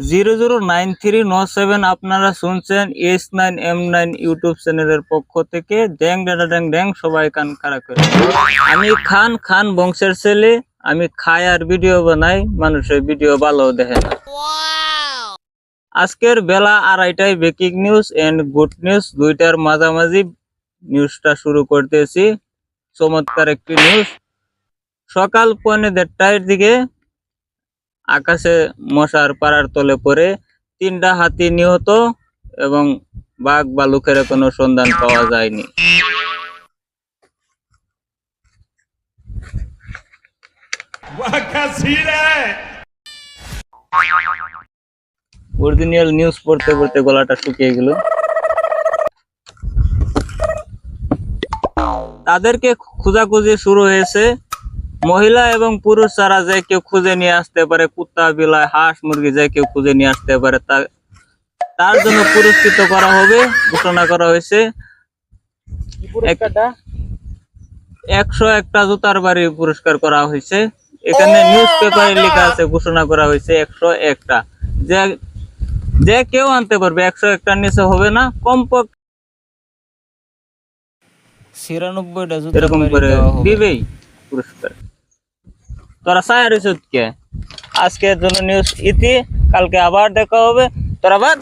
009397 আপনারা শুনছেন S9M9 YouTube চ্যানেলের পক্ষ থেকে। ড্যাং ড্যাং ড্যাং ড্যাং সবাই কান খাড়া করে। আমি খান বংশের ছেলে, আমি খাই আর ভিডিও বানাই, মানুষের ভিডিও ভালো দেখে না। আজকের বেলা 2:30টায় breaking news and good news দুইটার মাঝামাঝি নিউজটা শুরু করতেছি। চমৎকার একটি নিউজ। সকাল 1:45টার দিকে আকাশে মশার পাড়ার তলে পড়ে 3টা হাতি নিহত এবং বাঘ ভালুকের কোনো সন্ধান পাওয়া যায়নি। অরিজিনাল নিউজ পড়তে পড়তে গলাটা শুকিয়ে গেল। তাদেরকে খোঁজাখুঁজি শুরু হয়েছে। মহিলা এবং পুরুষ ছাড়া যে কেউ খুঁজে নিয়ে আসতে পারে, কুত্তা বিলাই হাঁস মুরগি যে কেউ খুঁজে নিয়ে আসতে পারে, তার জন্য পুরস্কৃত করা হবে ঘোষণা করা হয়েছে। 101টা জুতার বাড়ি পুরস্কার করা হয়েছে। এখানে নিউজ পেপারে লেখা আছে, ঘোষণা করা হয়েছে 101টা। যে কেউ আনতে পারবে, 101টার নিচে হবে না, কমপক্ষে 96টা জুতা এরকম করে দিবেই পুরস্কার। তোরা চাই আর কে? আজকের জন্য নিউজ ইতি, কালকে আবার দেখা হবে। তোরা আবার